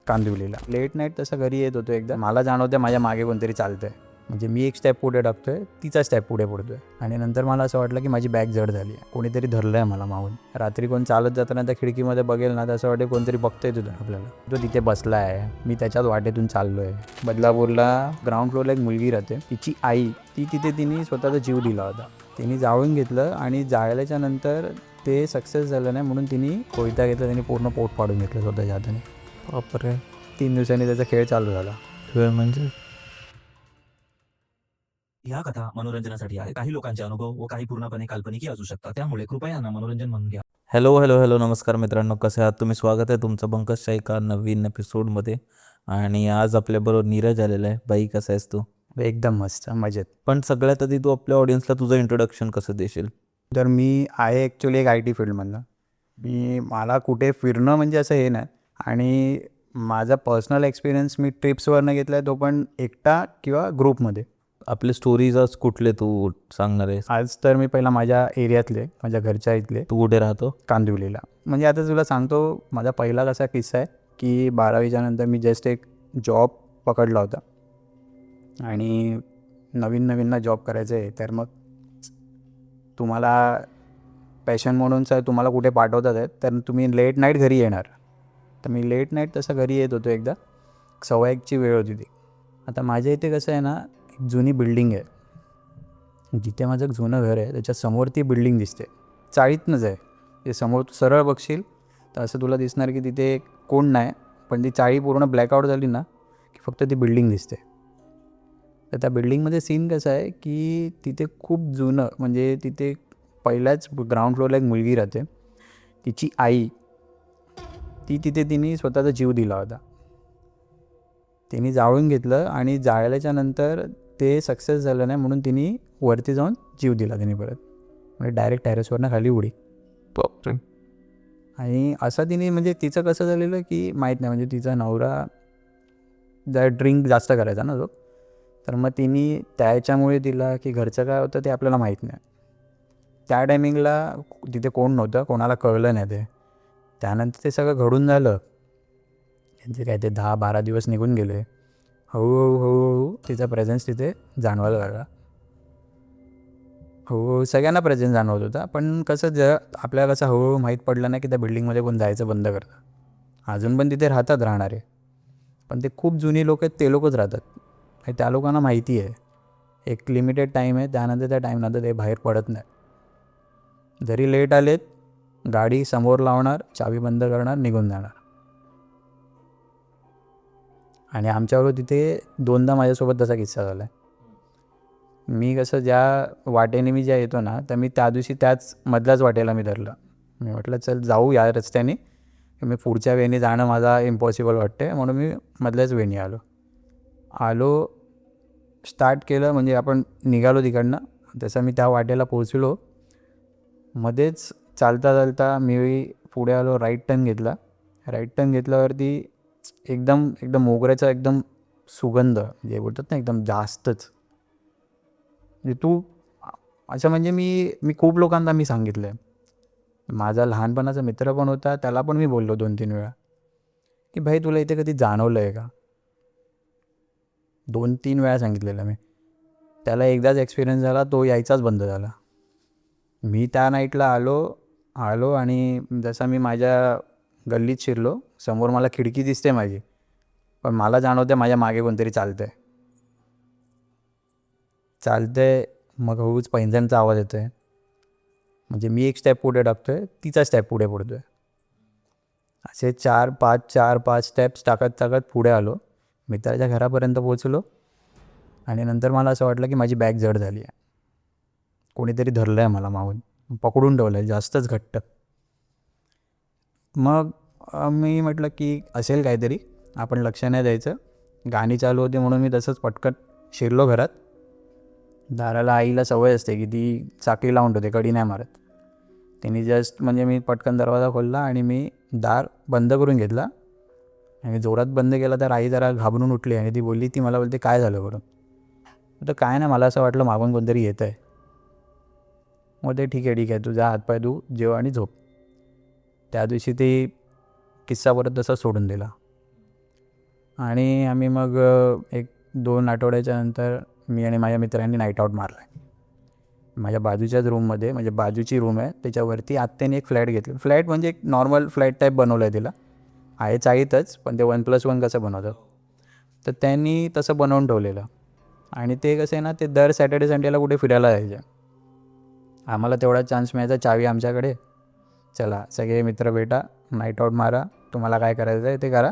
कांदिवलीला. Late night तसं घरी येत होतो एकदा. मला जाणवतं माझ्या मागे कोणतरी चालतंय. म्हणजे मी एक स्टेप पुढे टाकतोय, तिचा स्टेप पुढे पडतोय आणि नंतर मला असं वाटलं की माझी बॅग जड झाली आहे. कोणीतरी धरलं आहे मला मागून. रात्री कोण चालत जाताना त्या खिडकीमध्ये बघेल ना, तर असं वाटेल कोणतरी बघतंय तिथून आपल्याला. तो तिथे बसला आहे, मी त्याच्याच वाटेतून चाललो आहे. बदलापूरला ग्राउंड फ्लोअरला एक मुलगी राहते. तिची आई तिने स्वतःचा जीव दिला होता. तिने जाळून घेतलं आणि जाळल्याच्या नंतर ते सक्सेस झालं नाही म्हणून तिने कोयता घेतला. त्यांनी पूर्ण पोट फाडून घेतलं स्वतःच्या हाताने. बापरे. 3 दिवसांनी त्याचा खेळ चालू झाला. खेळ म्हणजे या कथा मनोरंजनासाठी आहे. काही लोकांचे अनुभव व काही पूर्णपणे काल्पनिकही असू शकतात, त्यामुळे कृपया यांना मनोरंजन म्हणून घ्या. हॅलो नमस्कार मित्रांनो, कसे आहात तुम्ही? स्वागत आहे तुमचं पंकजच्या एका नवीन एपिसोडमध्ये. आणि आज आपल्याबरोबर नीरज आलेला आहे. बाई, कसा आहेस तू? एकदम मस्त, मजेत. पण सगळ्यात आधी तू आपल्या ऑडियन्सला तुझं इंट्रोडक्शन कसं देशील? तर मी आहे ॲक्च्युली एक IT फील्डमधनं. मला कुठे फिरणं म्हणजे असं हे नाही. आणि माझा पर्सनल एक्सपिरियन्स मी ट्रिप्सवरनं घेतला आहे, तो पण एकटा किंवा ग्रुपमध्ये. आपले स्टोरीज आज कुठले तू सांगणार आहेस? आज तर मी पहिला माझ्या एरियातले, माझ्या घरच्या इथले, तू कुठे राहतो? कांदिवलीला. म्हणजे आता तुला सांगतो माझा पहिला कसा किस्सा आहे की 12वीच्या नंतर मी जस्ट एक जॉब पकडला होता. आणि नवीन जॉब करायचं आहे, तर मग तुम्हाला पॅशन म्हणून तुम्हाला कुठे पाठवतात आहेत, तर तुम्ही लेट नाईट घरी येणार. तर मी लेट नाईट तसं घरी येत होतो एकदा. 1:15ची वेळ होती ती. आता माझ्या इथे कसं आहे ना, एक जुनी बिल्डिंग आहे. जिथे माझं जुनं घर आहे त्याच्या समोर ती बिल्डिंग दिसते. चाळीतनंच आहे ते. समोर तू सरळ बघशील तर असं तुला दिसणार की तिथे कोण नाही, पण ती चाळी पूर्ण ब्लॅकआउट झाली ना की फक्त ती बिल्डिंग दिसते. तर त्या बिल्डिंगमध्ये सीन कसं आहे की तिथे खूप जुनं, म्हणजे तिथे पहिल्याच ग्राउंड फ्लोअरला एक मुलगी राहते. तिची आई तिने स्वतःचा जीव दिला होता. तिने जाळून घेतलं आणि जाळल्याच्या नंतर ते सक्सेस झालं नाही म्हणून तिने वरती जाऊन जीव दिला तिने परत. म्हणजे डायरेक्ट टेरेसवरनं खाली उडी. बापरे. आणि असं तिने, म्हणजे तिचं कसं झालेलं की माहीत नाही, म्हणजे तिचा नवरा जर ड्रिंक जास्त करायचा ना तो, तर मग तिने त्याच्यामुळे तिला की घरचं काय होतं ते आपल्याला माहीत नाही. त्या टायमिंगला तिथे कोण नव्हतं, कोणाला कळलं नाही ते. त्यानंतर ते सगळं घडून झालं. त्यांचे काय ते 10-12 दिवस निघून गेले. हळूहळू तिचा प्रेझेन्स तिथे जाणवायला लागला. हळूहळू सगळ्यांना प्रेझेन्स जाणवत होता. पण कसं आपल्याला कसं हळूहळू माहीत पडलं नाही की त्या बिल्डिंगमध्ये कोण जायचं बंद करतं. अजून पण तिथे राहतात राहणारे, पण ते खूप जुनी लोक आहेत, ते लोकच राहतात. आणि त्या लोकांना माहिती आहे एक लिमिटेड टाईम आहे, त्यानंतर त्या टाईमनंतर ते बाहेर पडत नाही. जरी लेट आलेत, गाडी समोर लावणार, चावी बंद करणार, निघून जाणार. आणि आमच्याबरोबर तिथे 2दा माझ्यासोबत तसा किस्सा झाला आहे. मी कसं ज्या वाटेने मी येतो ना, तर मी त्या दिवशी त्याच मधल्याच वाटेला मी धरलं. मी म्हटलं चल जाऊ या रस्त्याने. मी पुढच्या वेने जाणं माझा इम्पॉसिबल वाटते, म्हणून मी मधल्याच वेने आलो. स्टार्ट केलं, म्हणजे आपण निघालो तिकडनं. तसं मी त्या वाटेला पोहोचलो. मध्येच चालता मी पुढे आलो. राईट टर्न घेतल्यावरती एकदम मोगऱ्याचा एकदम सुगंध, जे बोलतात ना एकदम जास्तच. म्हणजे तू असं, म्हणजे मी खूप लोकांना मी सांगितलं आहे. माझा लहानपणाचा मित्र पण होता, त्याला पण मी बोललो 2-3 वेळा की भाई तुला इथे कधी जाणवलं आहे का. 2-3 वेळा सांगितलेलं मी. त्याला एकदाच एक्सपिरियन्स झाला, तो यायचाच बंद झाला. मी त्या नाईटला आलो आणि जसा मी माझ्या गल्लीत शिरलो, समोर मला खिडकी दिसते माझी, पण मला जाणवतं माझ्या मागे कोणतरी चालतंय. मग हळूच पैंजणचा आवाज येतो आहे. म्हणजे मी एक स्टेप पुढे टाकतोय, तिचा स्टेप पुढे पडतो आहे. असे 4-5 स्टेप्स टाकत पुढे आलो. मित्राच्या घरापर्यंत पोहोचलो. आणि नंतर मला असं वाटलं की माझी बॅग जड झाली आहे. कोणीतरी धरलं आहे मला मागून, पकडून ठेवलं आहे जास्तच घट्ट. मग मी म्हटलं की असेल काहीतरी, आपण लक्ष नाही द्यायचं. गाणी चालू होती म्हणून मी तसंच पटकन शिरलो घरात. दाराला आईला सवय असते की ती चाकरी लावून ठेवते, कडी नाही मारत. तिने जस्ट, म्हणजे मी पटकन दरवाजा खोलला आणि मी दार बंद करून घेतला. आणि जोरात बंद केला तर आई जरा घाबरून उठली आणि ती मला बोलते काय झालं करून. तर काय नाही, मला असं वाटलं मागून कोणतरी येतं आहे. मग ते ठीक आहे तू जा, हातपाय धू, जेव आणि झोप. त्या दिवशी ते किस्सा परत तसा सोडून दिला. आणि आम्ही मग एक 2 आठवड्याच्या नंतर मी आणि माझ्या मित्रांनी नाईट आऊट मारला आहे. माझ्या बाजूच्याच रूममध्ये, म्हणजे बाजूची रूम आहे त्याच्यावरती आत्याने एक फ्लॅट घेतलं. फ्लॅट म्हणजे एक नॉर्मल फ्लॅट टाईप बनवलं आहे तिला, आहे चाळीतच, पण ते 1+1 कसं बनवतात तर त्यांनी तसं बनवून ठेवलेलं. आणि ते कसं आहे ना, ते दर सॅटर्डे संडेला कुठे फिरायला जायचे. आम्हाला तेवढा चान्स मिळायचा, चावी आमच्याकडे, चला सगळे मित्र भेटा, नाईट आऊट मारा, तुम्हाला काय करायचं आहे ते करा.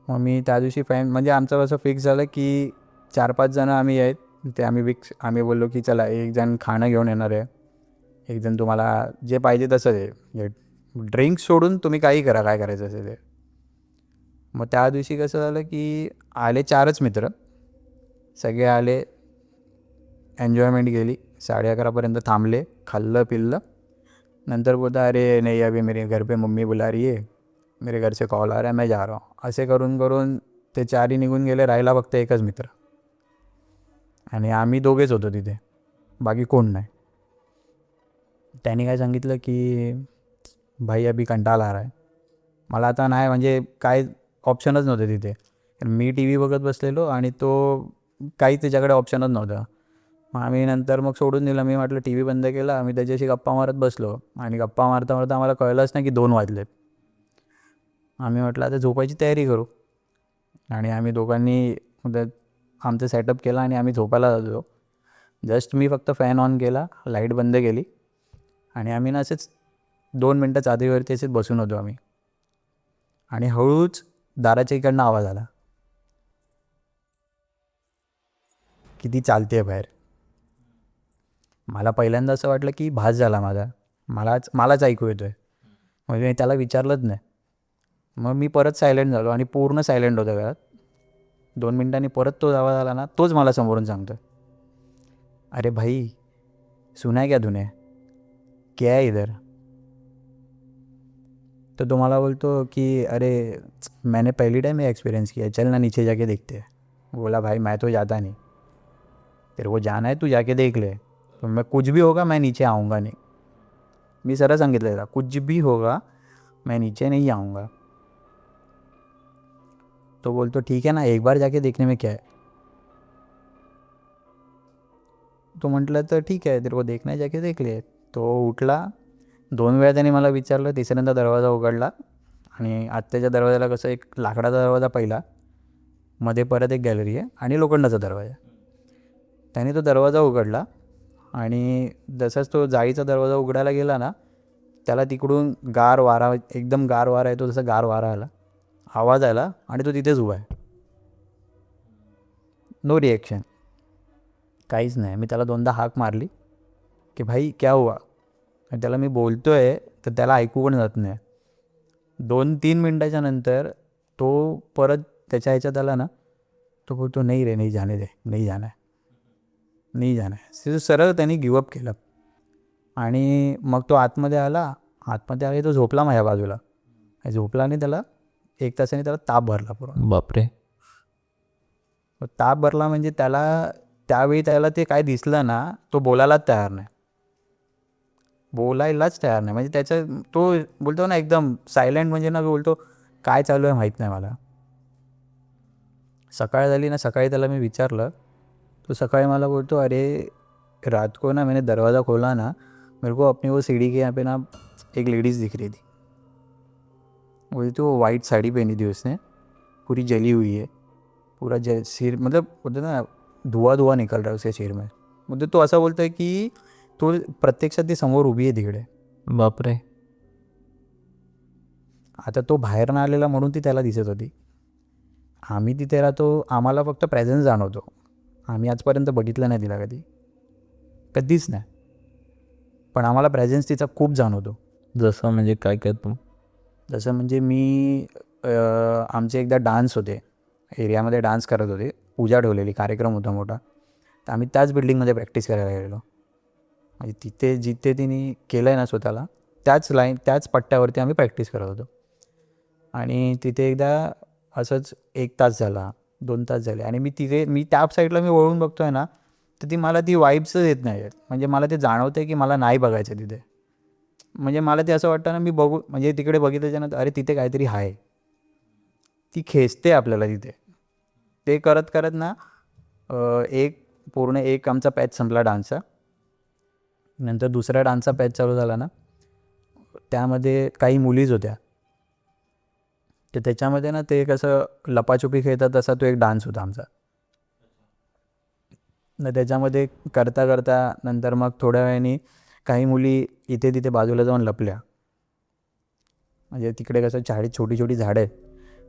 मग मी त्या दिवशी म्हणजे आमचं असं फिक्स झालं की 4-5 जणं आम्ही आहेत. ते आम्ही बोललो की चला, एक जण खाणं घेऊन येणार आहे, एक जण तुम्हाला जे पाहिजे तसं दे, ड्रिंक्स सोडून तुम्ही काही करा, काय करायचं असेल ते. मग त्या दिवशी कसं झालं की आले 4च मित्र, सगळे आले, एन्जॉयमेंट गेली. 11:30पर्यंत थांबले, खाल्लं पिल्लं. नंतर बोलता अरे नहीं अभी मेरे घर पे मम्मी बुला रही है, मेरे घर से कॉल आ रहा है, मैं जा रहा हूँ. असे करून करून ते 4ही निघून गेले. राहिला फक्त एकच मित्र आणि आम्ही दोघेच होतो तिथे, बाकी कोण नाही. त्याने काय सांगितलं की भाई अभी कंटाळा आ रहा है. मला आता नाही, म्हणजे काय ऑप्शनच नव्हते तिथे. मी टी व्ही बघत बसलेलो आणि तो काही त्याच्याकडे ऑप्शनच नव्हता. मग आम्ही नंतर सोडून दिलं. मी म्हटलं टी व्ही बंद केला, आम्ही त्याच्याशी गप्पा मारत बसलो आणि गप्पा मारता मारता आम्हाला कळलंच नाही की 2 वाजलेत. आम्ही म्हटलं आता झोपायची तयारी करू आणि आम्ही दोघांनी आमचं सेटअप केला आणि आम्ही झोपायला जातो. जस्ट मी फक्त फॅन ऑन केला, लाईट बंद केली आणि आम्ही ना असेच 2 मिनटं चादरीवरती असेच बसून होतो आम्ही. आणि हळूच दाराच्या इकडनं आवाज आला की ती चालते बाहेर. मला पहिल्यांदा असं वाटलं की भास झाला माझा, मलाच ऐकू येतो आहे. म्हणजे मी त्याला विचारलंच नाही. मग मी परत सायलेंट झालो आणि पूर्ण सायलेंट होतं घरात. 2 मिनटांनी परत तो आवाज आला ना, तोच मला समोरून सांगतो, अरे भाई सुना है क्या तूने, क्या है इधर. तो मला बोलतो की अरे मैंने पहली टाइम ये एक्सपीरियंस किया, चल ना नीचे जाके देखते हैं. बोला भाई मैं तो जाता नहीं, तेरे को जाना है तू जाके देख ले, तो मैं कुछ भी होगा मैं नीचे आऊँगा नहीं. मी सरळ सांगितलं था, कुछ भी होगा मैं नीचे नहीं आऊँगा. तो बोलतो ठीक है ना, एक बार जाके देखने में क्या है. तो म्हटलं तर ठीक आहे, तेरे को देखना है जाके देख ले. तो उठला, 2 वेळा त्याने मला विचारलं, तिसऱ्यांदा दरवाजा उघडला आणि आत्याच्या दरवाजाला कसं एक लाकडाचा दरवाजा पहिला, मध्ये परत एक गॅलरी आहे आणि लोखंडाचा दरवाजा. त्याने तो दरवाजा उघडला आणि जसाच तो जाळीचा दरवाजा उघडायला गेला ना, त्याला तिकडून गार वारा, एकदम गार वारा येतो तसा गार वारा आला, आवाज आला आणि तो तिथेच उभा आहे. नो रिॲक्शन, काहीच नाही. मी त्याला 2दा हाक मारली की भाई क्या हुआ, आणि त्याला मी बोलतो आहे तर त्याला ऐकू पण जात नाही. 2-3 मिनटाच्या नंतर तो परत त्याच्या ह्याच्यात आला ना, तो बोलतो नाही रे, नाही जाने दे, नाही जाना है, नाही जाना है. सरळ त्यांनी गिवअप केलं. आणि मग तो आतमध्ये आला तो झोपला माझ्या बाजूला. झोपला आणि त्याला 1 तासाने त्याला ताप भरला पूर्ण. बापरे. ताप भरला म्हणजे त्यावेळी त्याला ते काय दिसलं ना, तो बोलायलाच तयार नाही, म्हणजे त्याचं तो बोलतो ना एकदम सायलेंट, म्हणजे ना बोलतो काय चालू आहे माहीत नाही मला. सकाळ झाली ना, सकाळी त्याला मी विचारलं, तो सकाळी मला बोलतो अरे रात को ना मैंने दरवाज़ा खोला ना, मेरे को अपनी वो सीढ़ी के यहाँ पे ना एक लेडीज़ दिख रही थी. बोलती वो वाइट साड़ी पहनी थी उसने, पूरी जली हुई है, पूरा सिर, मतलब बोलते ना धुआं निकल रहा है उसके सिर में. म्हणजे तो असं बोलतो आहे की तो प्रत्यक्षात ती समोर उभी आहे तिकडे. बापरे. आता तो बाहेर ना आलेला म्हणून ती त्याला दिसत होती. आम्ही तिथे राहतो, आम्हाला फक्त प्रेझेन्स जाणवतो. आम्ही आजपर्यंत बघितलं नाही तिला कधीच नाही, पण आम्हाला प्रेझेन्स तिचा खूप जाणवतो. जसं म्हणजे काय काय तू. जसं म्हणजे मी आमचे एकदा डान्स होते, एरियामध्ये डान्स करत होते, पूजा ठेवलेली, कार्यक्रम होता मोठा, तर आम्ही त्याच बिल्डिंगमध्ये प्रॅक्टिस करायला गेलेलो. म्हणजे तिथे जिथे तिने केलं आहे ना स्वतःला, त्याच पट्ट्यावरती आम्ही प्रॅक्टिस करत होतो. आणि तिथे एकदा असंच 1 तास झाला, 2 तास झाले आणि मी त्या साईडला वळून बघतो आहे ना, तर मला ती वाईब्सच येत नाही आहेत. म्हणजे मला ते जाणवतं आहे की मला नाही बघायचं तिथे. म्हणजे मला ते असं वाटतं ना, मी म्हणजे तिकडे बघितल्याच्यानंतर अरे तिथे काहीतरी आहे, ती खेचते आपल्याला तिथे. ते करत करत ना एक आमचा पॅच संपला डान्सचा. नंतर दुसऱ्या डान्सचा पॅच चालू झाला ना, त्यामध्ये काही मुलीच होत्या. तर त्याच्यामध्ये ना ते कसं लपाछुपी खेळतात तसा तो एक डान्स होता आमचा. न त्याच्यामध्ये करता करता नंतर मग थोड्या वेळाने काही मुली इथे तिथे बाजूला जाऊन लपल्या. म्हणजे तिकडे कसं छोटी छोटी झाडं आहेत,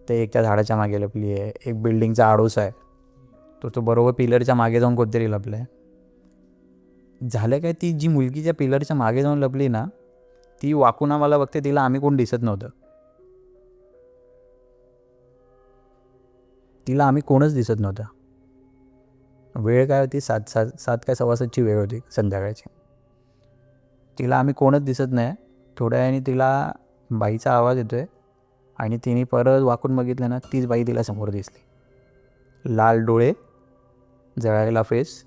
ते एक त्या झाडाच्या मागे लपली आहे. एक बिल्डिंगचा आडोसा आहे, तो बरोबर पिलरच्या मागे जाऊन कोणतरी लपलं आहे. झालं काय, ती जी मुलगी ज्या पिलरच्या मागे जाऊन लपली ना, ती वाकून आम्हाला बघते. तिला आम्ही कोण दिसत नव्हतं. तिला आम्ही कोणच दिसत नव्हतं. वेळ काय होती, 7 काय 7:15ची वेळ होती संध्याकाळची. तिला आम्ही कोणच दिसत नाही. थोड्या वेळाने तिला बाईचा आवाज येतोय आणि तिने परत वाकून बघितलं ना, तीच बाई तिला समोर दिसली. लाल डोळे, जळायला फेस.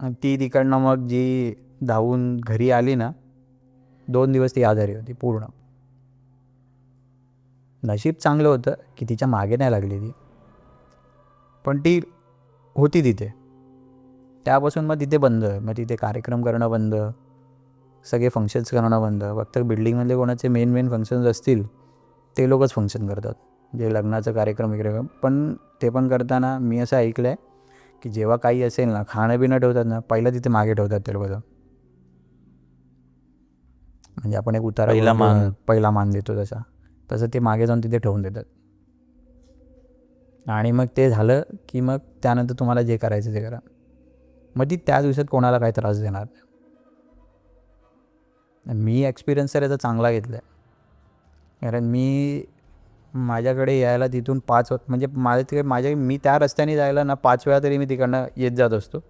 आणि ती तिकडनं मग जी धावून घरी आली ना, 2 दिवस ती आजारी होती पूर्ण. नशीब चांगलं होतं की तिच्या मागे नाही लागली ती, पण ती होती तिथे. त्यापासून मग तिथे बंद. मग तिथे कार्यक्रम करणं बंद, सगळे फंक्शन्स करणं बंद. फक्त बिल्डिंगमधले कोणाचे मेन फंक्शन्स असतील ते लोकच फंक्शन करतात, जे लग्नाचं कार्यक्रम वगैरे. पण ते पण करताना मी असं ऐकलं आहे की जेव्हा काही असेल ना, खाणं पिणं ठेवतात ना, पहिलं तिथे मागे ठेवतात ते लोक. म्हणजे आपण एक उतारा पहिला मान देतो तसं ते मागे जाऊन तिथे ठेवून देतात. आणि मग ते झालं की मग त्यानंतर तुम्हाला जे करायचं ते करा. मग ती त्या दिवसात कोणाला काही त्रास देणार नाही. मी एक्सपिरियन्स तर याचा चांगला घेतला आहे. कारण माझ्याकडे यायला तिथून 5 म्हणजे मी त्या रस्त्याने जायला ना 5 वेळा तरी मी तिकडनं येत जात असतो.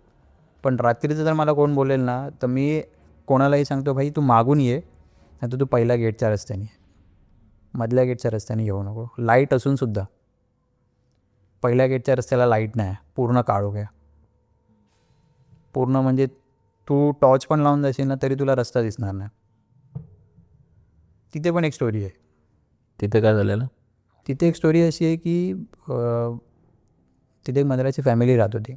पण रात्रीचं जर मला कोण बोलेल ना, तर मी कोणालाही सांगतो, भाई तू मागून ये, नाही तर तू पहिल्या गेटच्या रस्त्याने ये, मधल्या गेटच्या रस्त्याने येऊ नको. लाईट असूनसुद्धा पहिल्या गेटच्या रस्त्याला लाईट नाही, पूर्ण काळोख आहे. पूर्ण म्हणजे तू टॉर्च पण लावून जाशील ना तरी तुला रस्ता दिसणार नाही. तिथे पण एक स्टोरी आहे. तिथे काय झालेलं? तिथे एक स्टोरी अशी आहे की तिथे एक मंदिराची फॅमिली राहत होती.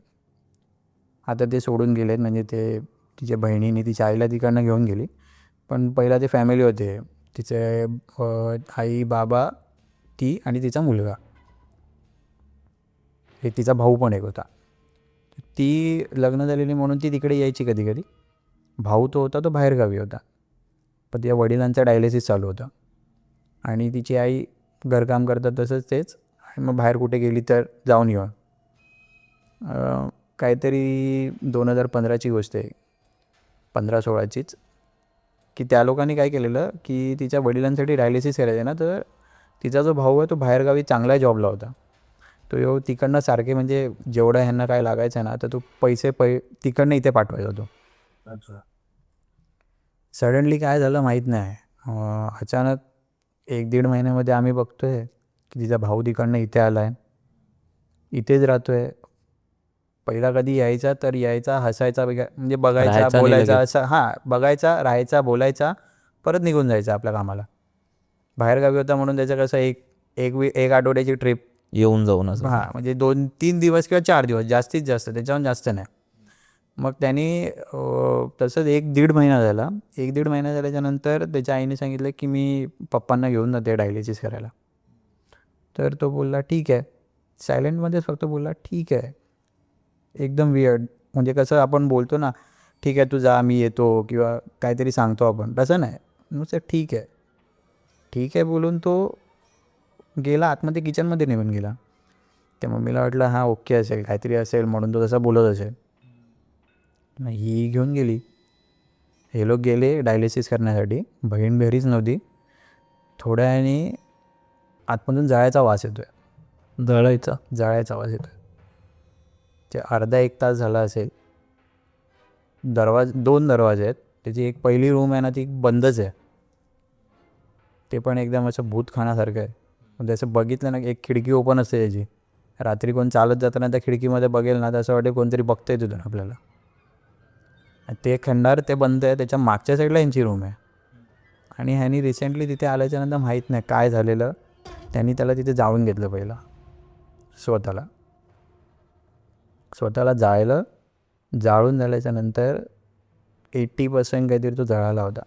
आता ते सोडून गेलेत, म्हणजे ते तिच्या बहिणीने तिच्या आईला तिकडनं घेऊन गेली. पण पहिला ते फॅमिली होते, तिचे आई बाबा, ती आणि तिचा मुलगा, हे तिचा भाऊ पण एक होता. ती लग्न झालेली म्हणून ती तिकडे यायची कधी कधी. भाऊ तो होता, तो बाहेरगावी होता. पण तिच्या वडिलांचा डायलिसिस चालू होता आणि तिची आई घरकाम करतात तसंच तेच. आणि मग बाहेर कुठे गेली तर जाऊन येऊन. काहीतरी 2015ची गोष्ट आहे, 15-16चीच, की त्या लोकांनी काय केलेलं की तिच्या वडिलांसाठी डायलिसिस करायचे ना, तर तिचा जो भाऊ आहे तो बाहेरगावी चांगला जॉबला होता. तो तिकडनं सारखे, म्हणजे जेवढं ह्यांना काय लागायचं ना, तर तो पैसे तिकडनं इथे पाठवायचा तो. अच्छा. सडनली काय झालं माहीत नाही, अचानक 1-1.5 महिन्यामध्ये आम्ही बघतोय की तिचा भाऊ तिकडनं इथे आला आहे, इथेच राहतो आहे. पहिला कधी यायचा तर यायचा, हसायचा, म्हणजे बघायचा, राहायचा नाही बोलायचा, लगेच. असं बघायचा, राहायचा, बोलायचा, परत निघून जायचा आपल्या कामाला. बाहेरगावी होता म्हणून त्याचं कसं एक आठवड्याची ट्रिप, येऊन जाऊन असं. म्हणजे 2-3 दिवस किंवा 4 दिवस जास्तीत जास्त, त्याच्याहून जास्त नाही. मग त्यांनी तसंच 1-1.5 महिना झाला. 1-1.5 महिना झाल्याच्यानंतर त्याच्या आईने सांगितलं की मी पप्पांना घेऊन जाते डायलिसिस करायला. तर तो बोलला ठीक आहे, सायलेंटमध्येच फक्त बोलला ठीक आहे. एकदम वियर्ड, म्हणजे कसं आपण बोलतो ना, ठीक आहे तू जा, मी येतो, किंवा काहीतरी सांगतो आपण, तसं नाही. नुसतं ठीक आहे, ठीक आहे बोलून तो गेला आतमध्ये, किचनमध्ये निघून गेला. त्या मम्मीला वाटलं हां ओके असेल, काहीतरी असेल म्हणून तो तसं बोलत असेल. ही घेऊन गेली. हे लोक गेले डायलिसिस करण्यासाठी. बहीण घरीच नव्हती. थोड्या वेळाने आतमधून जळायचा वास येतोय. जळायचा वास येतोय. ते अर्धा-1 तास झाला असेल. 2 दरवाजे आहेत. त्याची एक पहिली रूम आहे ना, ती बंदच आहे. ते पण एकदम असं भूतखानासारखं आहे. म्हणजे असं बघितलं ना, एक खिडकी ओपन असते त्याची. रात्री कोण चालत जाताना त्या खिडकीमध्ये बघेल ना, तर असं वाटेल कोणतरी बघतंय तिथून आपल्याला. ते खंडार ते बंद आहे. त्याच्या मागच्या साईडला यांची रूम आहे आणि ह्यानी रिसेंटली तिथे आल्याच्यानंतर माहीत नाही काय झालेलं, त्यांनी त्याला तिथे जाळून घेतलं पहिलं. स्वतःला जाळून झाल्याच्यानंतर 80% काहीतरी तो जळाला होता.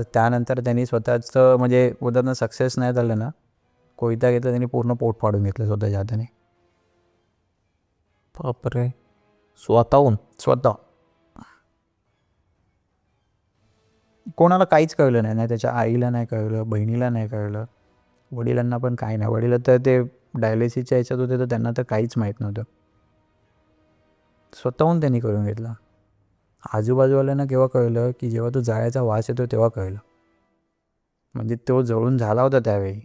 त्यानंतर त्यांनी स्वतःचं म्हणजे उदाहरण सक्सेस नाही झालं ना, कोयता घेतला, त्यांनी पूर्ण पोट फाडून घेतलं स्वतःच्या हाताने. बापरे, स्वतःहून? स्वतः. कोणाला काहीच कळलं नाही, त्याच्या आईला नाही कळलं, बहिणीला नाही कळलं, वडिलांना पण काय नाही. वडील तर ते डायलिसिसच्या ह्याच्यात होते, तर त्यांना तर काहीच माहीत नव्हतं. स्वतःहून त्यांनी करून घेतलं. आजूबाजूवाल्यांना केव्हा कळलं की जेव्हा तो जाळ्याचा वास येतो तेव्हा कळलं. म्हणजे तो जळून झाला होता त्यावेळी,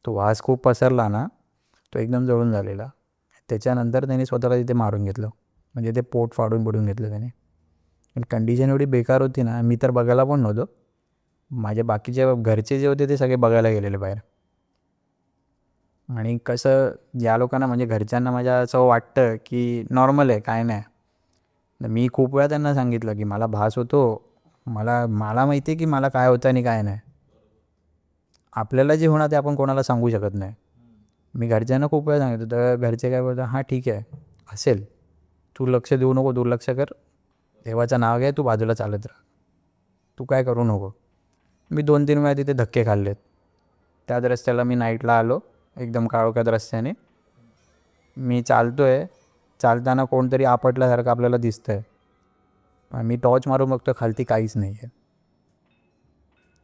तो वास खूप पसरला ना, तो एकदम जळून झालेला. त्याच्यानंतर त्यांनी स्वतःला तिथे मारून घेतलं, म्हणजे ते पोट फाडून घेतलं त्याने. पण कंडिशन एवढी बेकार होती ना, मी तर बघायला पण नव्हतो. माझे बाकीचे घरचे जे होते ते सगळे बघायला गेलेले बाहेर. आणि कसं या लोकांना म्हणजे घरच्यांना माझ्या असं वाटतं की नॉर्मल आहे, काय नाही. मी खूप वेळा त्यांना सांगितलं की मला भास होतो, मला माहिती आहे की मला काय होतं आणि काय नाही. आपल्याला जे होणार ते आपण कोणाला सांगू शकत नाही. मी घरच्यांना खूप वेळा सांगितलं, तर घरचे काय बोलतात, हां ठीक आहे असेल, तू लक्ष देऊ नको, दुर्लक्ष कर, देवाचं नाव घे, तू बाजूला चालत राहा, तू काय करू नको. मी 2-3 वेळा तिथे धक्के खाल्लेत. त्याच रस्त्याला मी नाईटला आलो, एकदम काळोख्यात रस्त्याने. मी चालताना कोणतरी आपटल्यासारखं आपल्याला दिसतं आहे. मी टॉर्च मारून बघतो, खालती काहीच नाही आहे.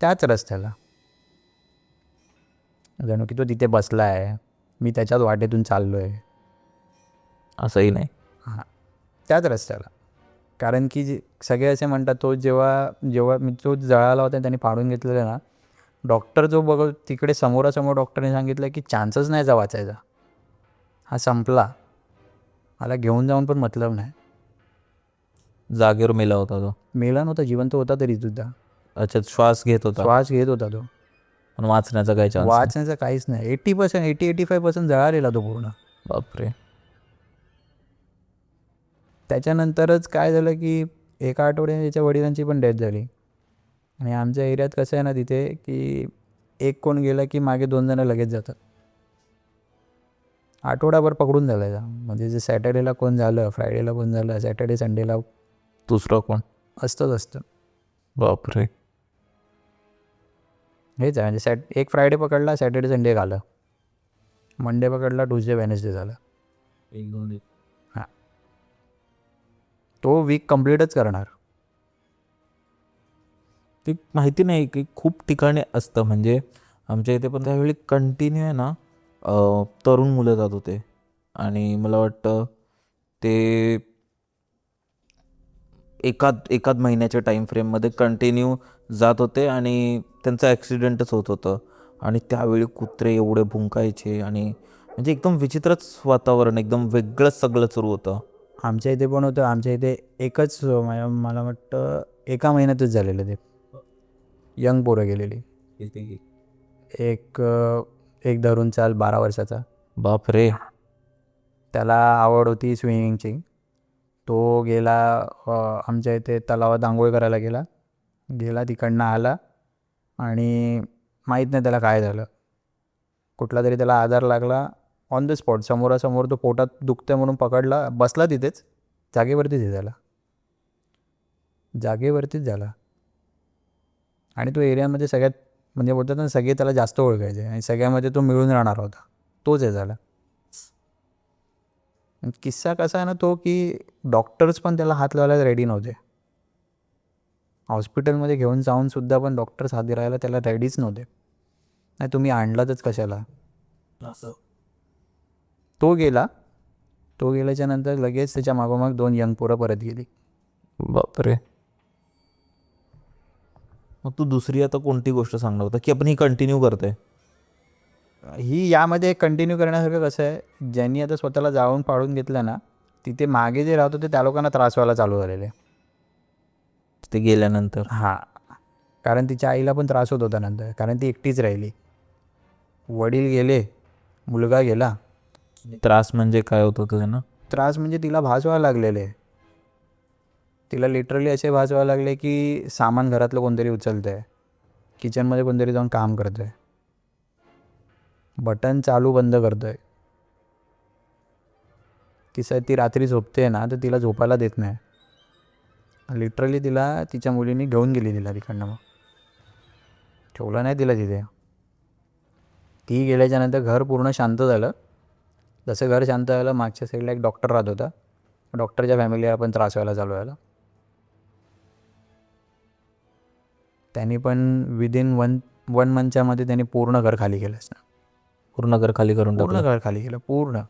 त्याच रस्त्याला जणू की तो तिथे बसला आहे, मी त्याच्याच वाटेतून चाललो आहे. असंही नाही. हां, त्याच रस्त्याला. कारण की सगळे असे म्हणतात, तो जेव्हा मी तो जळाला होता त्यांनी फाडून घेतलेलं ना, डॉक्टर जो तिकडे समोरासमोर डॉक्टरने सांगितलं की चान्सच नाही जा वाचायचा, हा संपला, मला घेऊन जाऊन पण मतलब नाही. जागेवर मेला होता तो? मेला नव्हता, जिवंत होता तरीसुद्धा. अच्छा, श्वास घेत होता? श्वास घेत होता तो. पण वाचण्याचा काही चान्स? वाचण्याचं काहीच नाही. 80% जळालेला तो पूर्ण. बापरे. त्याच्यानंतरच काय झालं की एका आठवड्याने त्याच्या वडिलांची पण डेथ झाली. आणि आमच्या एरियात कसं आहे ना तिथे, की एक कोण गेलं की मागे 2 जणं लगेच जातात. आठवडाभर पकडून झालं. म्हणजे जे सॅटर्डेला कोण झालं, फ्रायडेला कोण झालं, सॅटर्डे संडेला दुसरं कोण? असतं. बापरे. हेच आहे म्हणजे एक फ्रायडे पकडला, सॅटर्डे संडे झालं, मंडे पकडला, ट्यूजडे वेनसडे झालं. हां, तो वीक कंप्लीटच करणार. ते माहिती नाही की खूप ठिकाणी असतं, म्हणजे आमच्या इथे पण त्यावेळी कंटिन्यू आहे ना, तरुण मुलं जात होते आणि मला वाटतं ते एकाद महिन्याच्या टाईम फ्रेममध्ये कंटिन्यू जात होते आणि त्यांचं ॲक्सिडेंटच होत होतं. आणि त्यावेळी कुत्रे एवढे भुंकायचे आणि म्हणजे एकदम विचित्रच वातावरण, एकदम वेगळंच सगळं सुरू होतं. आमच्या इथे पण होतं. आमच्या इथे एकच मला वाटतं एका महिन्यातच झालेलं ते. यंग पोरं गेलेली. एक धरून चाल 12 वर्षाचा. बापरे. त्याला आवड होती स्विमिंगची. तो गेला आमच्या इथे तलावात आंघोळ करायला गेला तिकडनं आला आणि माहीत नाही त्याला काय झालं, कुठला तरी त्याला आजार लागला. ऑन द स्पॉट समोरासमोर तो पोटात दुखतं म्हणून पकडला, बसला तिथेच, जागेवरतीच झाला. आणि तो एरियामध्ये सगळ्यात म्हणजे बोलतात ना, सगळे त्याला जास्त ओळखायचे आणि सगळ्यामध्ये तो मिळून राहणार होता. तोच हे झाला. किस्सा कसा आहे ना तो, की डॉक्टर्स पण त्याला हात लावायला रेडी नव्हते. हॉस्पिटलमध्ये घेऊन जाऊन सुद्धा पण डॉक्टर्स हात धरायला त्याला रेडीच नव्हते. नाही तुम्ही आणलातच कशाला. तो गेल्याच्या नंतर लगेच त्याच्या मागोमाग 2 यंग पोरं परत गेली. बापरे. मग तू दुसरी आता कोणती गोष्ट सांगणार होता की आपण ही कंटिन्यू करतोय? ही यामध्ये कंटिन्यू करण्यासारखं कसं आहे, ज्यांनी आता स्वतःला जाळून पाडून घेतलं ना, तिथे मागे जे राहत होते त्या लोकांना त्रास व्हायला चालू झालेले. ते गेल्यानंतर? हां, कारण तिच्या आईला पण त्रास होत होता नंतर, कारण ती एकटीच राहिली. वडील गेले, मुलगा गेला. त्रास म्हणजे काय होत होतं त्यांना? त्रास म्हणजे तिला भास व्हायला लागलेले. तिला लिटरली असे भास व्हायला लागले की सामान घरातलं कोणतरी उचलतं आहे, किचनमध्ये कोणतरी जाऊन काम करतं आहे, बटन चालू बंद करतो आहे. तिचं ती रात्री झोपते ना तर तिला झोपायला देत नाही. लिटरली तिला तिच्या मुलीने घेऊन गेली तिला तिकडनं, मग ठेवलं नाही तिला तिथे. ती गेल्याच्यानंतर घर पूर्ण शांत झालं. जसं घर शांत झालं, मागच्या साईडला एक डॉक्टर राहत होता. डॉक्टरच्या फॅमिलीला पण त्रास व्हायला चालू व्हायला. त्यांनी पण विदिन वन मंथच्या मध्ये त्यांनी पूर्ण घर खाली केलं असतं. पूर्ण घर खाली करून पूर्ण टाकलं. घर खाली केलं पूर्ण.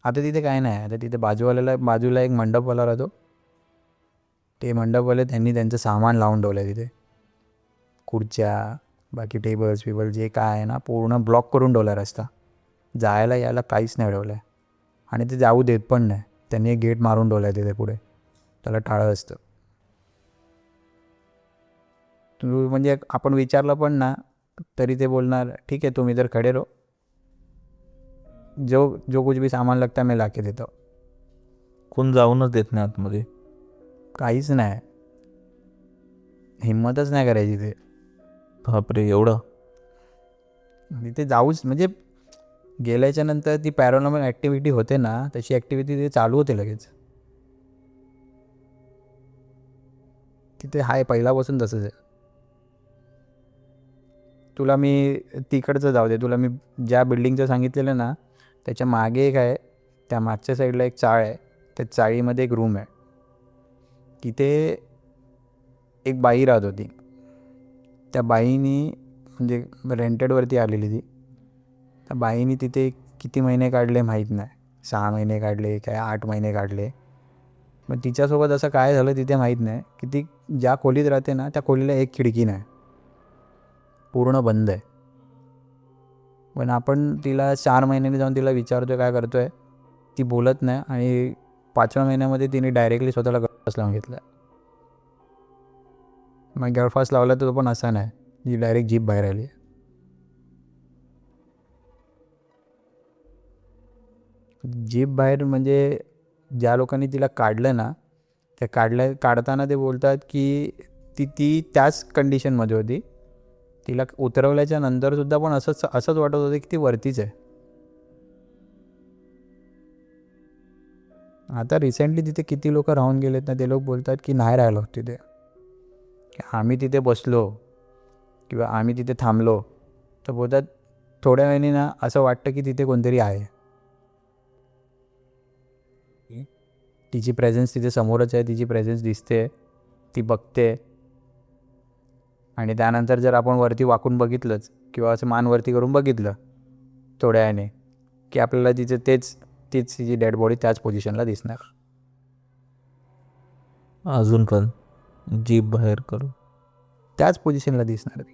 आता तिथे काय नाही. आता तिथे बाजूला एक मंडपवाला राहतो. ते मंडपवाले त्यांनी त्यांचं सामान लावून ठेवलं आहे तिथे. खुर्च्या, बाकी टेबल्स जे काय आहे ना, पूर्ण ब्लॉक करून ठेवला रस्ता. जायला यायला काहीच नाही ठेवलं आहे. आणि ते जाऊ देत पण नाही. त्यांनी एक गेट मारून ठेवलं आहे तिथे पुढे, त्याला टाळं असतं. म्हणजे आपण विचारलं पण ना तरी ते बोलणार ठीक आहे तुम इधर खडे रहो, जो कुछ भी सामान लगता है मैं लाके देता हूँ. कोण जाऊनच देत नाही आतमध्ये. काहीच नाही, हिंमतच नाही करायची ते. बापरे, एवढं. तिथे जाऊच म्हणजे गेल्याच्या नंतर ती पॅरानॉर्मल ॲक्टिव्हिटी होते ना, तशी ॲक्टिव्हिटी तिथे चालू होते लगेच. तिथे हाय पहिल्यापासून तसंच आहे. तुला मी तिकडचं जाऊ दे, तुला मी ज्या बिल्डिंगचं सांगितलेलं ना त्याच्या मागे एक आहे, त्या मागच्या साईडला एक चाळ आहे. त्या चाळीमध्ये एक रूम आहे. तिथे एक बाई राहत होती. त्या बाईनी म्हणजे रेंटेडवरती आलेली ती. त्या बाईनी तिथे किती महिने काढले माहीत नाही, 6 महिने काढले काय 8 महिने काढले. मग तिच्यासोबत असं काय झालं तिथे माहीत नाही की ती ज्या खोलीत राहते ना त्या खोलीला एक खिडकी नाही, पूर्ण बंद आहे. पण आपण तिला 4 महिन्यांनी जाऊन तिला विचारतोय काय करतोय, ती बोलत नाही. आणि 5व्या महिन्यामध्ये तिने डायरेक्टली स्वतःला गळफास लावून घेतला. मग गळफास लावला तर तो पण असा नाही, जी डायरेक्ट जीभ बाहेर आली. जीभ बाहेर म्हणजे ज्या लोकांनी तिला काढलं ना, त्या काढताना ते बोलतात की ती त्याच कंडिशनमध्ये होती. तिला उतरवल्याच्या नंतरसुद्धा पण असंच वाटत होतं की ती वरतीच आहे. आता रिसेंटली तिथे किती लोक राहून गेलेत ना, ते लोक बोलतात की नाही राहिलो होतं तिथे. आम्ही तिथे बसलो किंवा आम्ही तिथे थांबलो तर बोलतात थोड्या वेळाने ना असं वाटतं की तिथे कोणतरी आहे. तिची प्रेझेन्स तिथे समोरच आहे, तिची प्रेझेन्स दिसते, ती बघते. आणि त्यानंतर जर आपण वरती वाकून बघितलंच किंवा असं मान वरती करून बघितलं थोड्या वेळाने की आपल्याला तिथे तीच तिची डेड बॉडी त्याच पोझिशनला दिसणार. अजून पण जीभ बाहेर करून त्याच पोझिशनला दिसणार. ती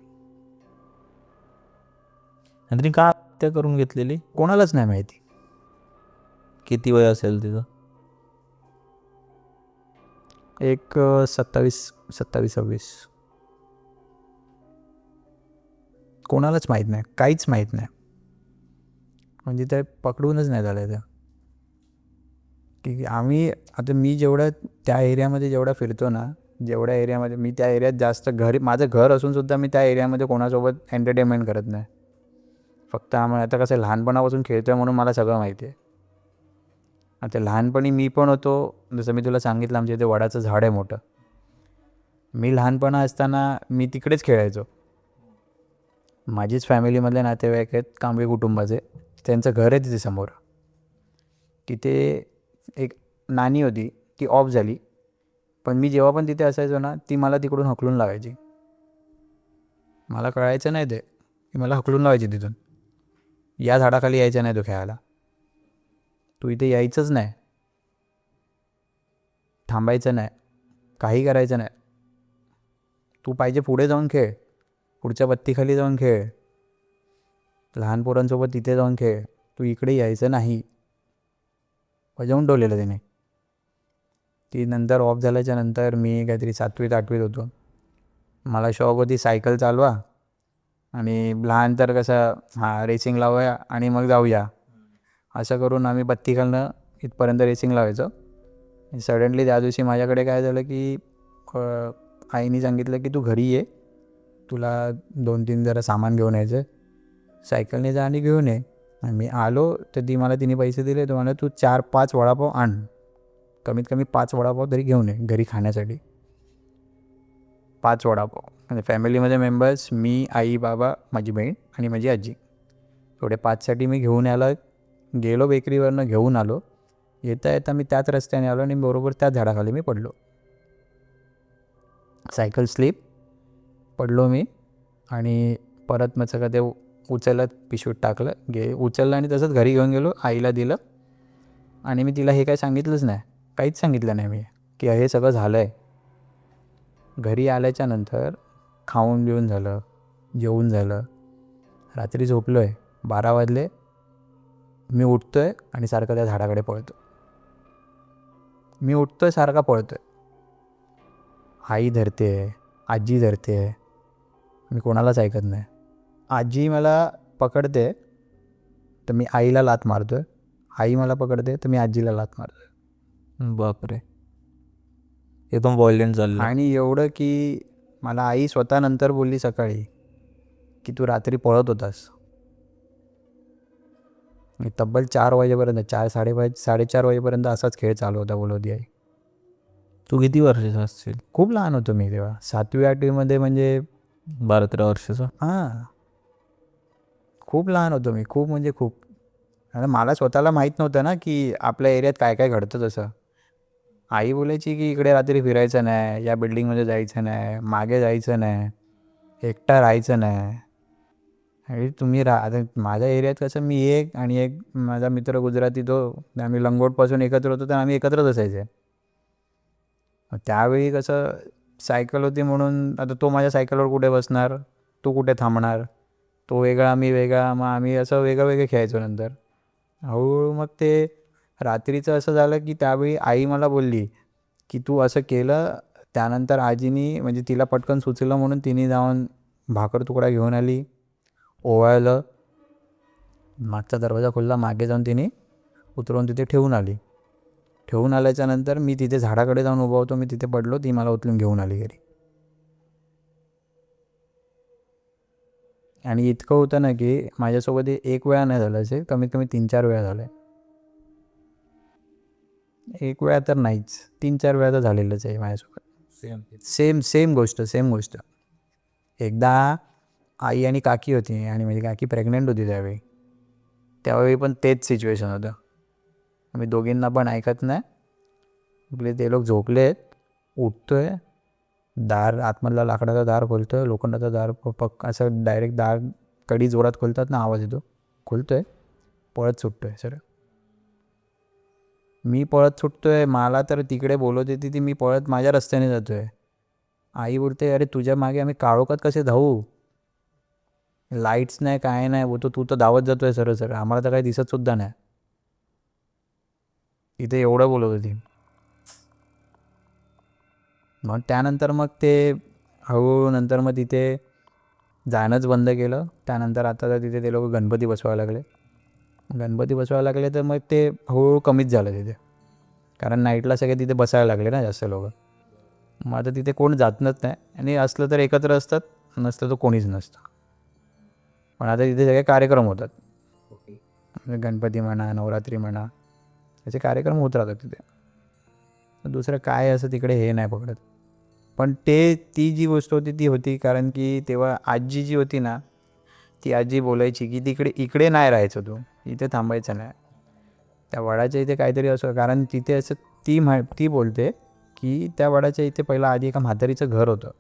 आणि तिने का हत्या करून घेतलेली? कोणालाच नाही माहिती. किती वय असेल तिचं? एक 27-26. कोणालाच माहीत नाही, काहीच माहीत नाही. म्हणजे ते पकडूनच नाही झालं त्या. की आम्ही आता मी जेवढं त्या एरियामध्ये जेवढा फिरतो ना, जेवढ्या एरियामध्ये मी त्या एरियात जास्त माझं घर असूनसुद्धा मी त्या एरियामध्ये कोणासोबत एंटरटेनमेंट करत नाही. फक्त आम्ही आता कसं लहानपणापासून खेळतो आहे म्हणून मला सगळं माहिती आहे. आता लहानपणी मी पण होतो, जसं मी तुला सांगितलं आमच्या इथे वडाचं झाड आहे मोठं. मी लहानपणा असताना मी तिकडेच खेळायचो. माझीच फॅमिलीमधले नातेवाईक आहेत कांबळे कुटुंबाचे, त्यांचं घर आहे तिथे समोर. तिथे एक नानी होती, ती ऑफ झाली. पण मी जेव्हा पण तिथे असायचो ना, ती मला तिकडून हकलून लावायची. मला कळायचं नाही ते, की मला हकलून लावायची तिथून. या झाडाखाली यायचं नाही तो खेळायला, तू इथे यायचंच नाही, थांबायचं नाही, काही करायचं नाही. तू पाहिजे पुढे जाऊन खेळ, पुढच्या बत्तीखाली जाऊन खेळ, लहान पोरांसोबत तिथे जाऊन खेळ, तू इकडे यायचं नाही. बजावून ठेवलेलं तिने. ती नंतर ऑफ झाल्याच्या नंतर मी काहीतरी 7वीत-8वीत होतो. मला शौक होती सायकल चालवा आणि लहान तर कसं रेसिंग लावूया आणि मग जाऊया, असं करून आम्ही बत्तीखालनं इथपर्यंत रेसिंग लावायचो. सडनली त्या दिवशी माझ्याकडे काय झालं की आईने सांगितलं की तू घरी ये, तुला 2-3 जरा सामान घेऊन यायचं, सायकलने जा आणि घेऊन ये. आणि मी आलो तर तिने पैसे दिले. तो मला तू 4-5 वडापाव आण, कमीत कमी 5 वडापाव तरी घेऊन ये घरी खाण्यासाठी. 5 वडापाव म्हणजे फॅमिलीमध्ये मेंबर्स मी, आई, बाबा, माझी बहीण आणि माझी आजी, थोडे 5साठी मी घेऊन गेलो बेकरीवरनं घेऊन आलो. येता येता मी त्याच रस्त्याने आलो आणि बरोबर त्याच झाडाखाली मी पडलो. सायकल स्लिप, पडलो मी आणि परत मग सगळं ते उचलत पिशवीत टाकलं, उचललं आणि तसंच घरी घेऊन गेलो, आईला दिलं. आणि मी तिला हे काही सांगितलंच नाही, काहीच सांगितलं नाही मी की हे सगळं झालं आहे. घरी आल्याच्या नंतर खाऊन बिऊन झालं, जेवून झालं, रात्री झोपलो आहे, 12 वाजले. मी उठतो आहे आणि सारखं त्या झाडाकडे पळतो. मी उठतो आहे, सारखा पळतो आहे. आई धरते आहे, आजी धरते आहे, मी कोणालाच ऐकत नाही. आजी मला पकडते तर मी आईला लाथ मारतो आहे, आई मला पकडते तर मी आजीला लाथ मारतो आहे. बापरे, एकदम व्हायलेंट झालं. आणि एवढं की मला आई स्वतः नंतर बोलली सकाळी की तू रात्री पळत होतास. मी तब्बल 4 वाजेपर्यंत, 4-4:30 वाजेपर्यंत असाच खेळ चालू होता बोलवती आई. तू किती वर्षाचा असशील? खूप लहान होतो मी तेव्हा, 7वी-8वीमध्ये, म्हणजे 12-13 वर्षाचा. हां, खूप लहान होतो मी, खूप म्हणजे खूप. आता मला स्वतःला माहीत नव्हतं ना की आपल्या एरियात काय काय घडतं तसं. आई बोलायची की इकडे रात्री फिरायचं नाही, या बिल्डिंगमध्ये जायचं नाही, मागे जायचं नाही, एकटा राहायचं नाही. आणि तुम्ही आता माझ्या एरियात कसं, मी एक आणि एक माझा मित्र गुजराती, तो आम्ही लंगोटपासून एकत्र होतो तर आम्ही एकत्रच असायचे. त्यावेळी कसं सायकल होती म्हणून आता तो माझ्या सायकलवर कुठे बसणार, तो कुठे थांबणार, तो वेगळा मी वेगळा, मग आम्ही असं वेगळं खेळायचो. नंतर हळूहळू मग ते रात्रीचं असं झालं की त्यावेळी आई मला बोलली की तू असं केलं. त्यानंतर आजीनी, म्हणजे तिला पटकन सुचलं म्हणून तिने जाऊन भाकर तुकडा घेऊन आली, ओवाळलं, मागचा दरवाजा खोलला, मागे जाऊन तिने उतरवून तिथे ठेवून आली. ठेवून आल्याच्या नंतर मी तिथे झाडाकडे जाऊन उभा होतो, मी तिथे पडलो, ती मला उचलून घेऊन आली घरी. आणि इतकं होतं ना की माझ्यासोबत एक वेळा नाही झालं असेल, कमीत कमी 3-4 वेळा झालं आहे. एक वेळा तर नाहीच, 3-4 वेळा तर झालेलंच आहे माझ्यासोबत. सेम गोष्ट. एकदा आई आणि काकी होती आणि माझी काकी प्रेग्नंट होती त्यावेळी पण तेच सिच्युएशन होतं. मी दोघींना पण ऐकत नाही, आपले ते लोक झोपलेत, उठतोय, दार आतमधला लाकडाचा दार खोलतोय, लोखंडाचा दार असं डायरेक्ट दार कडी जोरात खोलतात ना, आवाज येतो, खोलतोय, पळत सुटतोय सर. मी पळत सुटतोय, मला तर तिकडे बोलवत येते ती, मी पळत माझ्या रस्त्याने जातोय. आई बोलते अरे तुझ्या मागे आम्ही काळोखात कसे धावू, लाईट्स नाही काय नाही, बोलतो तू तर धावत जातोय सरळ, आम्हाला तर काही दिसत सुद्धा नाही. तिथे एवढं बोलत होती. मग त्यानंतर मग ते हळूहळू नंतर मग तिथे जाणंच बंद केलं. त्यानंतर आता तर तिथे ते लोक गणपती बसवायला लागले तर मग ते हळूहळू कमीच झालं तिथे, कारण नाईटला सगळे तिथे बसायला लागले ना जास्त लोक. मग आता तिथे कोण जातच नाही, आणि असलं तर एकत्र असतात, नसलं तर कोणीच नसतं. पण आता तिथे सगळे कार्यक्रम होतात, गणपती म्हणा, नवरात्री म्हणा, त्याचे कार्यक्रम होत राहतात तिथे. दुसरं काय असं तिकडे हे नाही पकडत. पण ती जी गोष्ट होती ती होती, कारण की तेव्हा आजी जी होती ना, ती आजी बोलायची की इकडे नाही राहायचं, तू इथे थांबायचं नाही, त्या वडाच्या इथे काहीतरी असं, कारण तिथे असं ती बोलते की त्या वडाच्या इथे पहिला आधी एका म्हातारीचं घर होतं,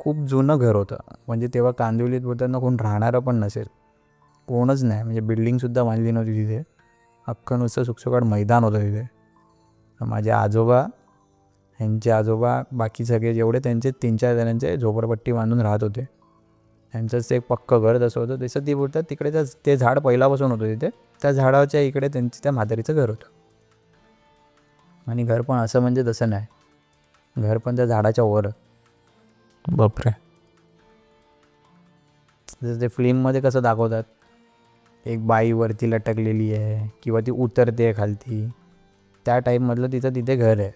खूप जुनं घर होतं. म्हणजे तेव्हा कांदिवलीत बोलताना कोण राहणारं पण नसेल, कोणच नाही, म्हणजे बिल्डिंगसुद्धा बांधली नव्हती तिथे, अख्खं नुसतं सुकसुकाट मैदान होतं तिथे. माझे आजोबा, ह्यांचे आजोबा, बाकी सगळे जेवढे त्यांचे 3-4 जणांचे झोपडपट्टी बांधून राहत होते, त्यांचंच एक पक्कं घर जसं होतं तसं ती बोलतात. तिकडे ते झाड पहिल्यापासून होतं तिथे, त्या झाडाच्या इकडे त्या म्हातारीचं घर होतं. आणि घर पण असं म्हणजे तसं नाही, घर पण त्या झाडाच्या वर. बापरे. जसं ते फिल्ममध्ये कसं दाखवतात, एक बाई वरती लटकलेली आहे किंवा ती उतरते खालती, त्या टाईपमधलं तिचं तिथे घर आहे.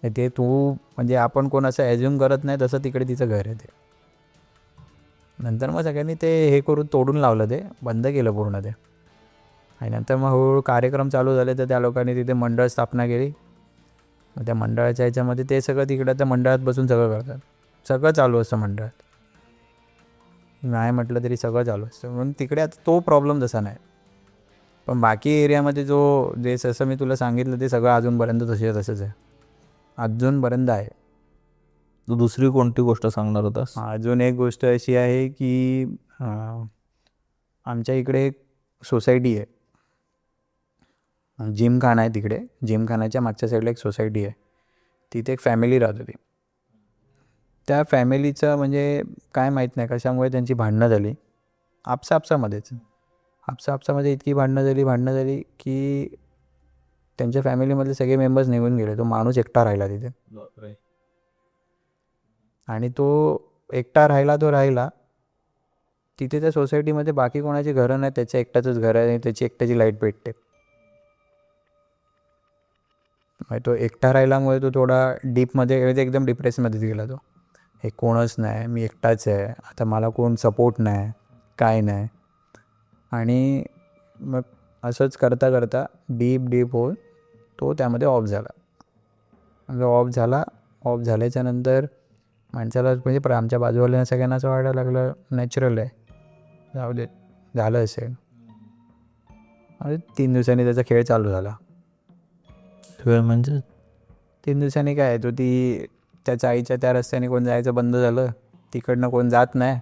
ते तू म्हणजे आपण कोण असं ॲज्युम करत नाही तसं तिकडे तिचं घर आहे ते. नंतर मग सगळ्यांनी ते हे करून तोडून लावलं, ते बंद केलं पूर्ण ते. आणि नंतर मग हळूहळू कार्यक्रम चालू झाले तर त्या लोकांनी तिथे मंडळ स्थापना केली. मग त्या मंडळाच्या ह्याच्यामध्ये ते सगळं तिकडं त्या मंडळात बसून सगळं करतात. सगळं चालू असतं मंडळात, नाही म्हटलं तरी सगळं चालू असतं. म्हणून तिकडे आता तो प्रॉब्लेम तसा नाही. पण बाकी एरियामध्ये जे जसं मी तुला सांगितलं ते सगळं अजूनपर्यंत तसंच आहे, अजूनपर्यंत आहे. तू दुसरी कोणती गोष्ट सांगणार होतास? अजून एक गोष्ट अशी आहे की आमच्या इकडे एक सोसायटी आहे, जिमखाना आहे तिकडे. जिमखान्याच्या मागच्या साईडला एक सोसायटी आहे. तिथे एक फॅमिली राहत होती. त्या फॅमिलीचं म्हणजे काय माहीत नाही कशामुळे त्यांची भांडणं झाली. आपसामध्येच आपसामध्ये इतकी भांडणं झाली की त्यांच्या फॅमिलीमधले सगळे मेंबर्स निघून गेले. तो माणूस एकटा राहिला तिथे. आणि तो एकटा राहिला तिथे. त्या सोसायटीमध्ये बाकी कोणाची घरं नाही, त्याच्या एकट्याचंच घर आहे आणि त्याची एकट्याची लाईट पेटते. तो एकटा राहिल्यामुळे तो थोडा डीपमध्ये म्हणजे एकदम डिप्रेशनमध्ये गेला. तो हे कोणच नाही, मी एकटाच आहे, आता मला कोण सपोर्ट नाही, काय नाही. आणि मग असंच करता करता डीप होऊन तो त्यामध्ये ऑफ झाला. ऑफ झाल्याच्या नंतर माणसाला म्हणजे आमच्या बाजूवाल्यांना सगळ्यांना असं वाटायला लागलं नॅचरल आहे, जाऊ दे, झालं असेल. आणि 3 दिवसांनी त्याचा खेळ चालू झाला. खेळ म्हणजे 3 दिवसांनी काय, तो त्याच्या आईच्या त्या रस्त्याने कोण जायचं बंद झालं, तिकडनं कोण जात नाही.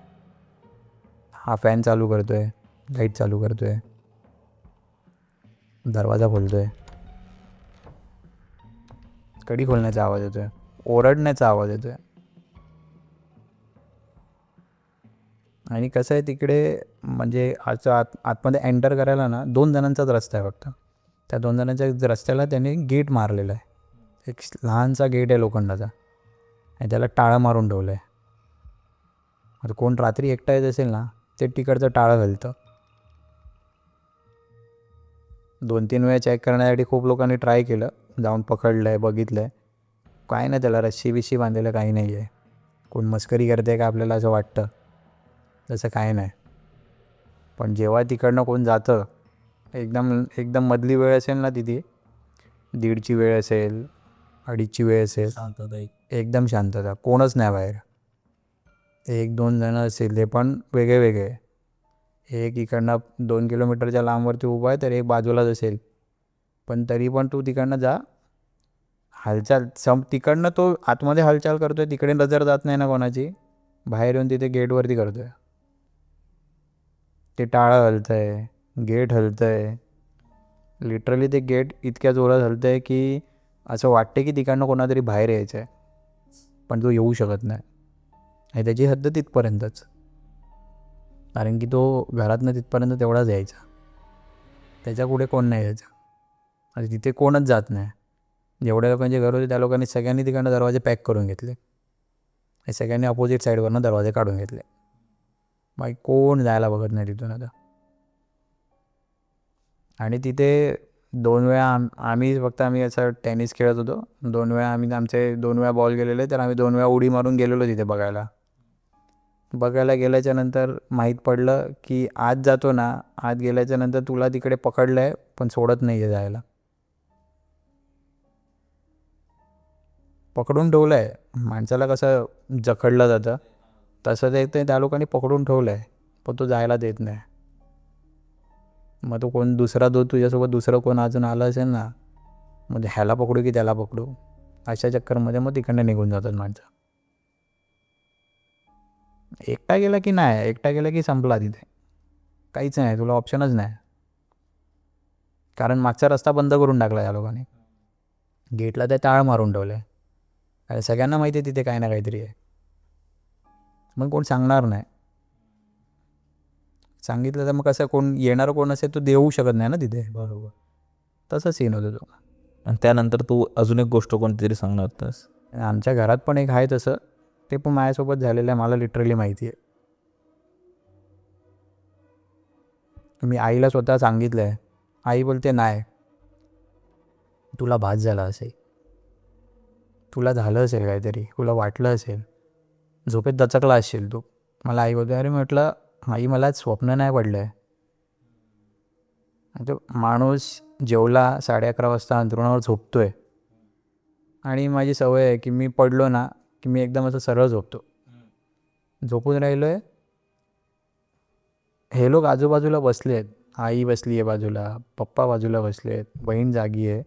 हा फॅन चालू करतोय, लाईट चालू करतोय, दरवाजा खोलतोय, कडी खोलण्याचा आवाज येतोय, ओरडण्याचा आवाज येतोय. आणि कसं आहे तिकडे म्हणजे आतमध्ये एंटर करायला ना 2 जणांचाच रस्ता आहे फक्त. त्या 2 जणांच्या रस्त्याला त्यांनी गेट मारलेला आहे. एक लहानसा गेट आहे लोखंडाचा आणि त्याला टाळं मारून ठेवलं आहे. आता कोण रात्री एकटा येत असेल ना ते तिकडचं टाळं घालतं. 2-3 वेळा चेक करण्यासाठी खूप लोकांनी ट्राय केलं, जाऊन पकडलं आहे, बघितलं आहे, काय नाही, त्याला रस्सी बिस्सी बांधलेलं काही नाही आहे. कोण मस्करी करते का आपल्याला असं वाटतं, तसं काय नाही. पण जेव्हा तिकडनं कोण जातं, एकदम मधली वेळ असेल ना तिथे, 1:30ची वेळ असेल, 2:30ची वेळ असेल, एकदम शांतता, कोणच नाही बाहेर. 1-2 जणं असेल, ते पण वेगळे. एक इकडनं 2 किलोमीटरच्या लांबवरती उभा आहे तर एक बाजूलाच असेल. पण तरी पण तू तिकडनं जा, हालचाल तिकडनं तो आतमध्ये हालचाल करतोय, तिकडे नजर जात नाही ना कोणाची, बाहेर येऊन तिथे गेटवरती करतोय. ते टाळं हलतंय, गेट हलतंय, लिटरली ते गेट इतक्या जोरात हलतंय की असं वाटतं की तिकडनं कोणातरी बाहेर यायचं आहे, पण तो येऊ शकत नाही. आणि त्याची हद्द तिथपर्यंतच, कारण की तो घरातनं तिथपर्यंत तेवढाच यायचा, त्याच्या पुढे कोण नाही यायचं. आणि तिथे कोणच जात नाही. जेवढ्या लोकांचे घर होते त्या लोकांनी सगळ्यांनी तिकडनं दरवाजे पॅक करून घेतले आणि सगळ्यांनी अपोजिट साईडवरनं दरवाजे काढून घेतले. बाकी कोण जायला बघत नाही तिथून आता. आणि तिथे 2 वेळा आम्ही असं टेनिस खेळत होतो. 2 वेळा आमचे 2 वेळा बॉल गेलेले, तर आम्ही 2 वेळा उडी मारून गेलेलो तिथे बघायला गेल्याच्या नंतर माहीत पडलं की आत जातो ना, आत गेल्याच्या नंतर तुला तिकडे पकडलं आहे पण सोडत नाही आहे जायला, पकडून ठेवलं आहे. माणसाला कसं जखडलं जातं तसं ते त्या लोकांनी पकडून ठेवलं आहे, पण तो जायला देत नाही. मग तो कोण तुझ्यासोबत दुसरं कोण अजून आलं असेल ना, म्हणजे ह्याला पकडू की त्याला पकडू, अशा चक्करमध्ये मग तिकडनं निघून जातात माणसं. एकटा गेला की संपला तिथे, काहीच नाही, तुला ऑप्शनच नाही. कारण मागचा रस्ता बंद करून टाकला या लोकांनी, गेटला ते टाळ मारून ठेवलं आहे. अरे सगळ्यांना माहिती आहे तिथे काही ना काहीतरी आहे, मग कोण सांगणार नाही. सांगितलं तर मग कसं कोण येणारं कोण असेल तो देऊ शकत नाही ना तिथे. बरोबर. तसं सीन होतं तो. आणि त्यानंतर तू अजून एक गोष्ट कोणतीतरी सांगणार होतास. आमच्या घरात पण एक आहे तसं, ते पण माझ्यासोबत झालेलं आहे, मला लिटरली माहिती आहे. मी आईला स्वतः सांगितलं आहे, आई बोलते नाही, तुला भास झाला असेल, तुला झालं असेल काहीतरी, तुला वाटलं असेल, झोपेत दचकला असशील तू. मला आई बोलते, अरे म्हटलं आई मला आज स्वप्न नाही पडलं आहे. तो माणूस जेवला 11:30 वाजता अंथरुणावर झोपतोय आणि माझी सवय आहे की मी पडलो ना की मी एकदम असं सरळ झोपतो. झोपून राहिलो आहे, हे लोक आजूबाजूला बसले आहेत, आई बसली आहे बाजूला, पप्पा बाजूला बसले आहेत, बहीण जागी आहे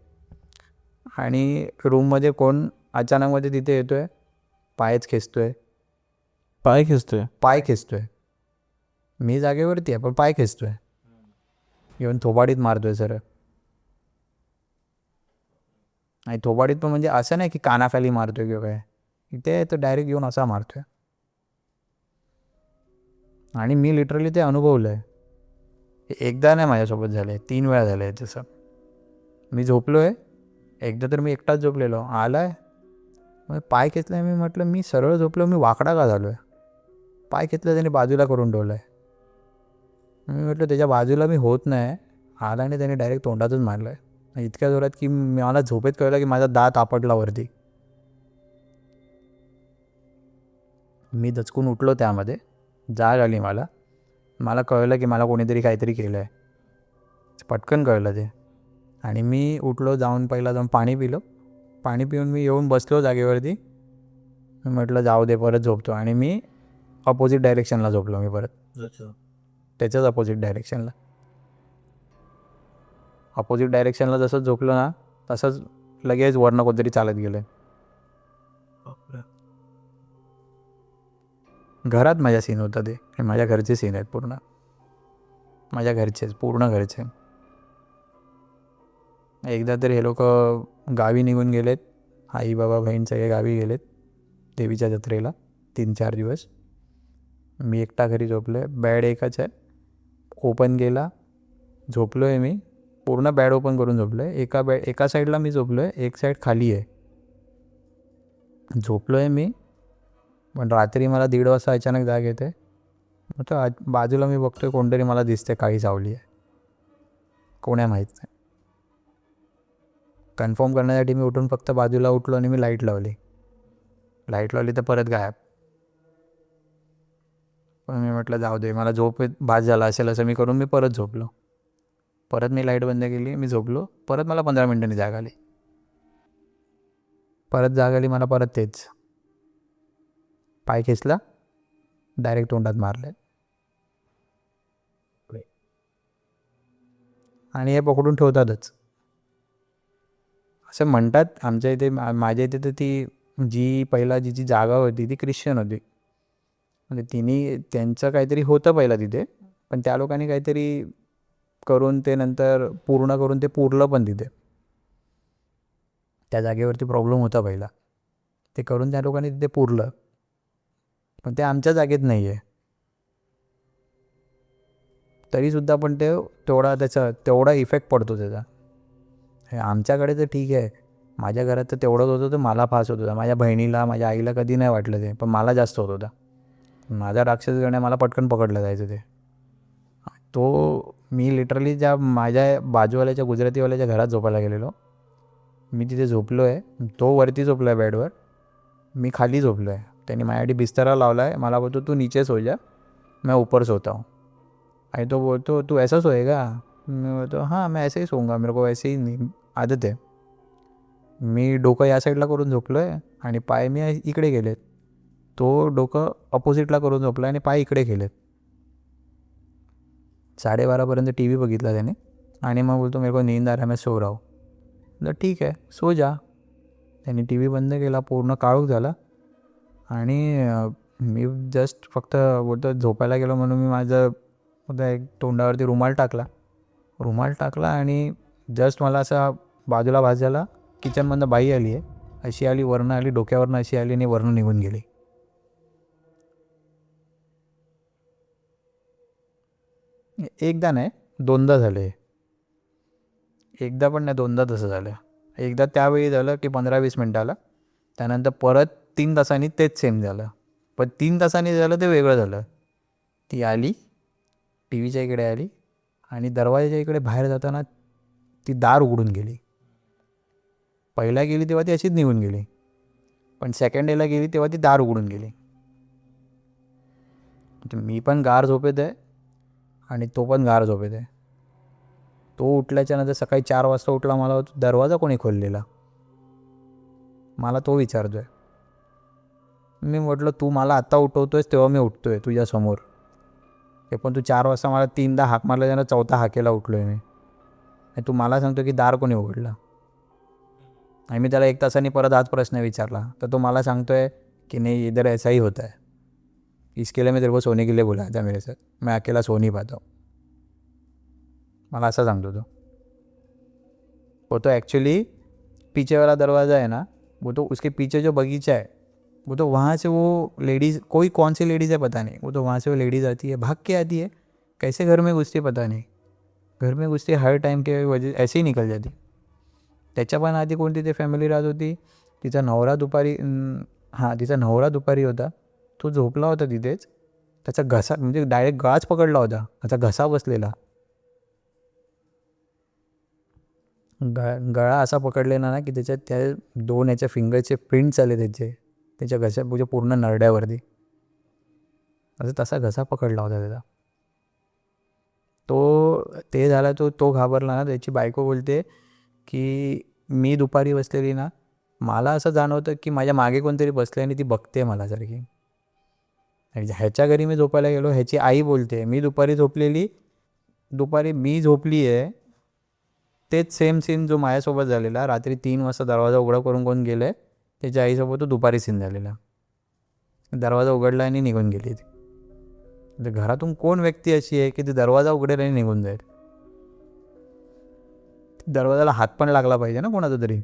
आणि रूममध्ये कोण अचानकमध्ये तिथे येतोय, पायच खेचतोय. पाय खेचतोय. पाय खेचतोय. मी जागेवरती आहे पण पाय खेचतोय, येऊन थोबाडीत मारतोय सरळ. आणि थोबाडीत पण म्हणजे असं नाही की कानाखाली मारतोय किंवा काय, इथे तर डायरेक्ट येऊन असा मारतोय. आणि मी लिटरली ते अनुभवलं आहे. एकदा नाही माझ्यासोबत झालं आहे, 3 वेळा झालं आहे तसं. मी झोपलो आहे, एकदा तर मी एकटाच झोपलेलो, आला आहे मग पाय खेचला. मी म्हटलं मी सरळ झोपलो, मी वाकडा का झालो आहे. पाय खेचलं त्याने बाजूला करून ठेवलं आहे. मी म्हटलं त्याच्या बाजूला मी होत नाही, आला आणि त्याने डायरेक्ट तोंडातच मारलं आहे. इतक्या जोरात की मला झोपेत कळलं की माझा दात आपटला वरती. मी दचकून उठलो, त्यामध्ये जाग आली मला. मला कळलं की मला कोणीतरी काहीतरी केलं आहे, पटकन कळलं ते. आणि मी उठलो, पहिला जाऊन पाणी पिलो. पाणी पिऊन मी येऊन बसलो जागेवरती. मी म्हटलं जाऊ दे, परत झोपतो. आणि मी अपोजिट डायरेक्शनला झोपलो. मी परत त्याच्याच अपोजिट डायरेक्शनला. अपोजिट डायरेक्शनला जसं झोपलो ना तसंच लगेच वरनं कोणतरी चालत गेलं. घरात माझ्या सीन होता ते, माझ्या घरचे सीन आहेत पूर्ण, माझ्या घरचेच, पूर्ण घरचे. एकदा तर हे लोक गावी निघून गेलेत, आई बाबा बहीण सगळे गावी गेलेत देवीच्या जत्रेला 3-4 दिवस. मी एकटा घरी झोपलो आहे. बॅड एकच आहे, ओपन केला, झोपलो आहे. मी पूर्ण बॅड ओपन करून झोपलो आहे. एका साईडला मी झोपलो आहे, एक साईड खाली आहे. झोपलो आहे मी, पण रात्री मला 1:30 वाजता अचानक जाग येते. मग तर बाजूला मी बघतोय कोणतरी मला दिसते, काही सावली आहे, कोण आहे माहीत नाही. कन्फर्म करण्यासाठी मी उठून फक्त बाजूला उठलो आणि मी लाईट लावली तर परत गायब. पण मी म्हटलं जाऊ दे, मला झोप भास झाला असेल असं मी करून मी परत झोपलो. परत मी लाईट बंद केली, मी झोपलो. परत मला 15 मिनिटांनी जाग आली. मला परत तेच, पाय खेचला, डायरेक्ट तोंडात मारले. आणि हे पकडून ठेवतातच असं म्हणतात. आमच्या इथे, माझ्या इथे तर ती जी जागा होती ती ख्रिश्चन होती. म्हणजे त्यांचं काहीतरी होतं पहिला तिथे, पण त्या लोकांनी काहीतरी करून ते नंतर पूर्ण करून ते पुरलं पण तिथे. त्या जागेवरती प्रॉब्लेम होता पहिला, ते करून त्या लोकांनी तिथे पुरलं, पण ते आमच्या जागेत नाही आहे तरीसुद्धा. पण ते तेवढा इफेक्ट पडतो त्याचा. हे आमच्याकडे तर ठीक आहे, माझ्या घरात तर तेवढंच होतं, तर मला फास होत होता. माझ्या बहिणीला, माझ्या आईला कधी नाही वाटलं ते, पण मला जास्त होत होता. माझा राक्षस गणे मला पटकन पकडलं जायचं ते. तो मी लिटरली ज्या माझ्या बाजूवाल्याच्या गुजरातीवाल्याच्या घरात झोपायला गेलेलो. मी तिथे झोपलो आहे, तो वरती झोपला आहे बेडवर, मी खाली झोपलो आहे. त्यांनी माझ्यासाठी बिस्तरा लावला आहे. मला बोलतो तू नीचे सो जा, मैं ऊपर सोता हूँ. आणि तो बोलतो तू ऐसा सोएगा. मैं बोलतो हाँ मैं ऐसे ही सोऊंगा, मेरे को ऐसे ही आदत आहे. मी डोकं या साईडला करून झोपलो आहे आणि पाय मी इकडे गेलेत. तो डोकं अपोजिटला करून झोपला आणि पाय इकडे गेलेत. 12:30 टी व्ही बघितला त्याने आणि मग बोलतो मेरे को नींद आ रहा है, मैं सो रहा हूँ. म्हटलं ठीक आहे, सो जा. त्यांनी टी व्ही बंद केला, पूर्ण काळोख झाला. आणि मी जस्ट फक्त बोलतो झोपायला गेलो म्हणून मी माझं एक तोंडावरती रुमाल टाकला आणि जस्ट मला असा बाजूला भास झाला, किचनमधनं बाई आली आहे, अशी आली, वरनं आली, डोक्यावरनं अशी आली आणि वरनं निघून गेली. एकदा नाही, 2दा झालं. एकदा पण नाही, 2दा तसं झालं. एकदा त्यावेळी झालं की 15-20 मिनटाला, त्यानंतर परत 3 तासांनी तेच सेम झालं. पण 3 तासांनी झालं ते वेगळं झालं. ती आली, टी व्हीच्या इकडे आली आणि दरवाजाच्या इकडे बाहेर जाताना ती दार उघडून गेली. पहिला गेली तेव्हा ती अशीच निघून गेली, पण सेकंड डेला गेली तेव्हा ती दार उघडून गेली. तर मी पण गार झोपेत आहे आणि तो पण गार झोपेत आहे. तो उठल्याच्या नंतर सकाळी 4 वाजता उठला, मला दरवाजा कोणी खोललेला मला तो विचारतोय. मी म्हटलं तू मला आत्ता उठवतोयस तेव्हा मी उठतोय तुझ्यासमोर, ते पण तू 4 वाजता मला 3दा हाक मारला, त्यानं 4थ्या हाकेला उठलो आहे मी, आणि तू मला सांगतो की दार कोणी उघडलं. आणि मी त्याला 1 तासाने परत हाच प्रश्न विचारला तर तो मला सांगतोय की नाही इधर ऐसा ही होता है, इसके लिए मैं तेरे को सोने के लिए बुलाया था मेरे साथ, मैं अकेला सो नहीं पाता हूँ. मला असं सांगतो तो एक्चुअली पीछे वाला दरवाज़ा है ना, वो तो उसके पीछे जो बगीचा है वो तो वहाँ से वो लेडीज़, कोई कौन सी लेडीज़ है पता नहीं, वो तो वहाँ से वो लेडीज़ आती है, भाग के आती है, कैसे घर में घुसती पता नहीं, घर में घुसती हर टाइम के वजह ऐसे ही निकल जाती. त्याच्या पण आधी कोणती ते फॅमिली राहत होती, तिचा नवरा दुपारी तिचा नवरा दुपारी होता, तो झोपला होता तिथेच, त्याचा घसा म्हणजे डायरेक्ट गळाच पकडला होता, त्याचा घसा बसलेला, गळा असा पकडलेला ना की त्याच्यात त्या 2 याच्या फिंगरचे प्रिंट्स आले त्याच्या घशा म्हणजे पूर्ण नरड्यावरती, असं तसा घसा पकडला होता त्याचा. ते झाला तो घाबरला ना. त्याची बायको बोलते की मी दुपारी बसलेली ना, मला असं जाणवतं की माझ्या मागे कोणतरी बसले आणि ती बघते मला सारखी. ह्याच्या घरी मी झोपायला गेलो, ह्याची आई बोलते मी दुपारी मी झोपली आहे, तेच सेम सीन जो माझ्यासोबत झालेला, रात्री 3 वाजता दरवाजा उघडा करून कोण गेलं आहे त्याच्या आईसोबत, तो दुपारी सीन झालेला. दरवाजा उघडला आणि निघून गेली ती. म्हणजे घरातून कोण व्यक्ती अशी आहे की ती दरवाजा उघडेल आणि निघून जाईल. दरवाजाला हात पण लागला पाहिजे ना कोणाचा तरी,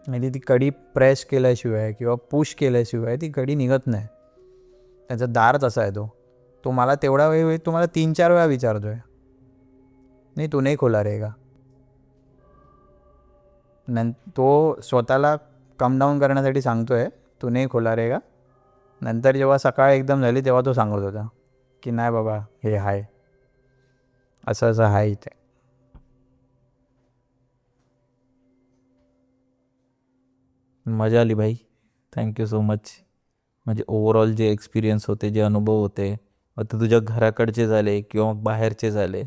म्हणजे ती कडी प्रेस केल्याशिवाय किंवा पुश केल्याशिवाय ती कडी निघत नाही. त्याचा दारच असा आहे तो मला तेवढा वेळ तुम्हाला 3-4 वेळा विचारतोय, नाही तू नाही खोला रे का. तो स्वतःला कम डाऊन करण्यासाठी सांगतोय तू नाही खोला रे का. नंतर जेव्हा सकाळ एकदम झाली तेव्हा तो सांगत होता की नाही बाबा हे हाय, असं हाय इथे. मजा आली भाई, थँक्यू सो मच. म्हणजे ओव्हरऑल जे एक्सपिरियन्स होते, जे अनुभव होते, ते तुझ्या घराकडचे झाले किंवा बाहेरचे झाले,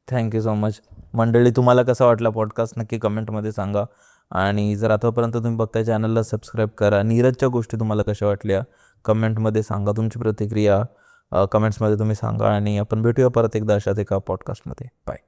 थँक्यू सो मच. मंडळी तुम्हाला कसा वाटला पॉडकास्ट नक्की कमेंटमध्ये सांगा. आणि जर आतापर्यंत तुम्ही बघताय चॅनलला सबस्क्राईब करा. नीरजच्या गोष्टी तुम्हाला कशा वाटल्या कमेंटमध्ये सांगा, तुमची प्रतिक्रिया कमेंट्समध्ये तुम्ही सांगा. आणि आपण भेटूया परत एकदा अशाच एका पॉडकास्टमध्ये. बाय.